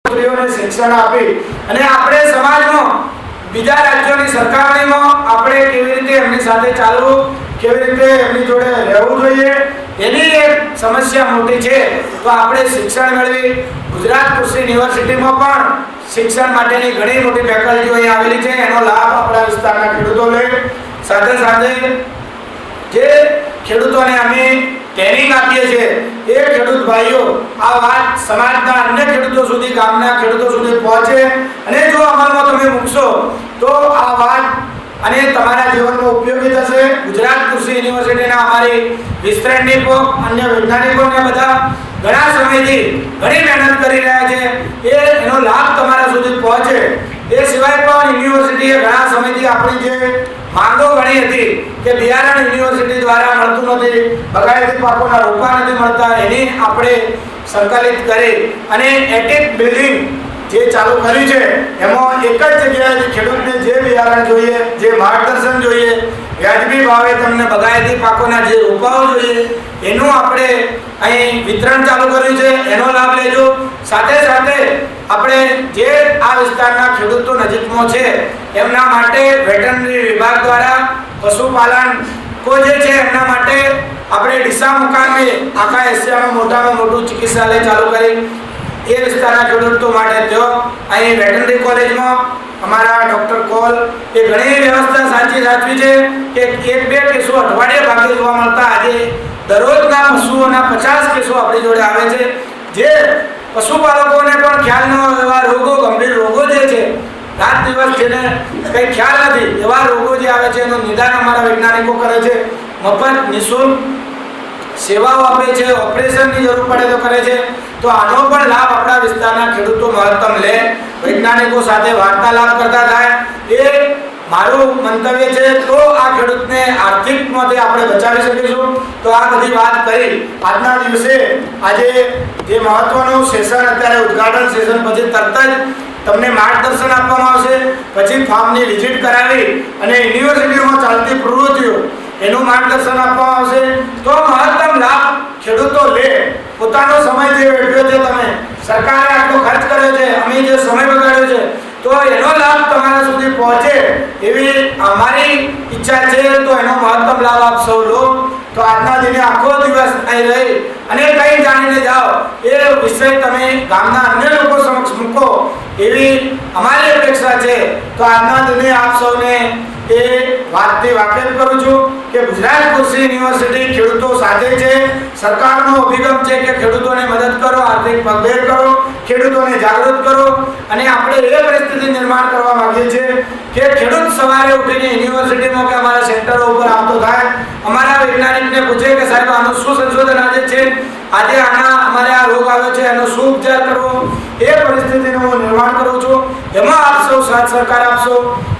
છોકરીઓને શિક્ષણ આપી અને આપણે સમાજમાં બીજા રાજ્યોની સરખામણીમાં આપણે કેવી રીતે એમની સાથે ચાલવું, કેવી રીતે એમની જોડે રહેવું જોઈએ, એની એક સમસ્યા મોટી છે. તો આપણે શિક્ષણ મેળવી ગુજરાત કૃષિ યુનિવર્સિટીમાં પણ શિક્ષણ માટેની ઘણી મોટી ફેકલ્ટીઓ અહીં આવેલી છે. એનો લાભ આપણા વિસ્તારના ખેડૂતો લે. સાથે સાથે જે ખેડૂતોને અમે ટ્રેનિંગ આપીએ છીએ એ ખેડૂત ભાઈઓ આ વાત સમાજના અન્ય ખેડૂતો સુધી, ગામના ખેડૂતો સુધી પહોંચે અને જો અમલમાં તમે મૂકશો તો આ વાત અને તમારા જીવનમાં ઉપયોગી થશે. ગુજરાત કૃષિ યુનિવર્સિટીના અમારી વિસ્તરણનિકો, અન્ય વૈજ્ઞાનિકોને બધા ઘણા સમયથી ઘણી મહેનત કરી રહ્યા છે. એનો લાભ તમારા સુધી પહોંચે. એ સિવાય પણ યુનિવર્સિટીએ ઘણા સમયથી આપણી જે માંગો ઘણી હતી કે બિયારણ યુનિવર્સિટી દ્વારા મળતું નથી, બગાયતી પાકોના રોપા નથી મળતા, એની આપણે સંકલિત કરી અને એટેક બિલ્ડિંગ જે ચાલુ કર્યું છે એમાં એક જ જગ્યાએ ખેડૂતને જે બિયારણ જોઈએ, જે માર્ગદર્શન જોઈએ, વ્યાજબી ભાવે તમને બગાયતી પાકોના જે રોપાઓ જોઈએ એનું આપણે અહીં વિતરણ ચાલુ કર્યું છે. એનો લાભ લેજો. સાથે સાથે આપણે જે આ વિસ્તારના ખેડૂતો નજીકમાં છે એમના માટે વેટરનરી વિભાગ દ્વારા પશુપાલન કો જે છે એમના માટે આપણે ડીસા મુકામે આખા એશિયામાં મોટામાં મોટું ચિકિત્સાલય ચાલુ કરી એ વિસ્તારના ખેડૂતો માટે જો અહીં વેટરનરી કોલેજમાં અમારા ડોક્ટર કોલ એ ઘણી વ્યવસ્થા સાચવી છે કે એક બે કેસો અઠવાડિયે ભાગે જોવા મળતા આજે દરરોજના પશુઓના 50 કેસો આપણી જોડે આવે છે. જે પશુપાલકોને પણ ખ્યાલ ન હોય એવા રોગો, ગંભીર રોગો જે છે, રાત દિવસ જેને કંઈ ખ્યાલ નથી એવા રોગો જે આવે છે એનું નિદાન અમારા વૈજ્ઞાનિકો કરે છે. મફત નિઃશુલ્ક સેવાઓ આપે છે. ઓપરેશનની જરૂર પડે તો કરે છે. તો આનો પણ લાભ આપણા વિસ્તારના ખેડૂતો મહત્તમ લે, વૈજ્ઞાનિકો સાથે વાર્તાલાપ કરતા થાય, એ મારું મંતવ્ય છે. તો આ ખેડૂતને આર્થિકમાંથી આપણે બચાવી શકીશું. તો આ બધી વાત કરી આજના દિવસે આજે જે મહત્વનું સેશન, અત્યારે ઉદ્ઘાટન સેશન પછી તરત જ તમને માર્ગદર્શન આપવામાં આવશે. પછી ફાર્મની વિઝિટ કરાવી અને યુનિવર્સિટીમાં ચાલતી પ્રવૃત્તિઓ એનું માર્ગદર્શન આપવામાં આવશે. તો મહત્તમ લાભ ખેડૂતો લે. પોતાનો સમય જે વેઠ્યો છે, તમે સરકારે આટલો ખર્ચ કર્યો છે, અમે જે સમય બગાડ્યો છે, તો એનો લાભ તમારા સુધી પહોંચે એવી અમારી ઈચ્છા છે. તો એનો મહત્તમ લાભ આપ સૌ લો. તો આજના દિને આખો દિવસ અહીં રહી અને કંઈ જાણીને જાઓ એ વિષય તમે ગામના અન્ય લોકો સમક્ષ મૂકો એવી અમારી અપેક્ષા છે. તો આજના દિને આપ સૌને એ વાતથી વાકેફ કરું છું કે ગુજરાત કૃષિ યુનિવર્સિટી ખેડૂતો સાથે છે. સરકારનો અભિગમ છે કે ખેડૂતોને મદદ કરો, આર્થિક પગભેર કરો, ખેડૂતોને જાગૃત કરો અને આપણે એ પરિસ્થિતિ નિર્માણ કરવા માંગીએ છીએ કે ખેડૂત સવારે ઉઠીને યુનિવર્સિટીમાં કે અમારા સેન્ટરો ઉપર આવતો થાય, અમારા વૈજ્ઞાનિકને પૂછે કે સાહેબ આનું શું સંશોધન આજે છે, આજે અમારે આ રોગ આવ્યો છે, એનો શું ઉપચાર કરવો, એ પરિસ્થિતિનું હું નિર્માણ કરું છું. એમાં આપ સૌ સાથ સહકાર આપશો.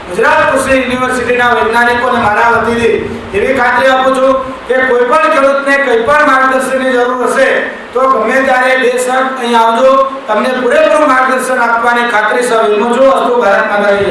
ગુજરાત કૃષિ યુનિવર્સિટીના વૈજ્ઞાનિકોને મારા વતીથી એવી ખાતરી આપું છું કે કોઈ પણ ખેડૂતને કંઈ પણ માર્ગદર્શનની જરૂર હશે તો ગમે ત્યારે બેશક અહીં આવજો. તમને પૂરેપૂરું માર્ગદર્શન આપવાની ખાતરી સૌ છું. અસ્તુ ભારત માતા કી જય.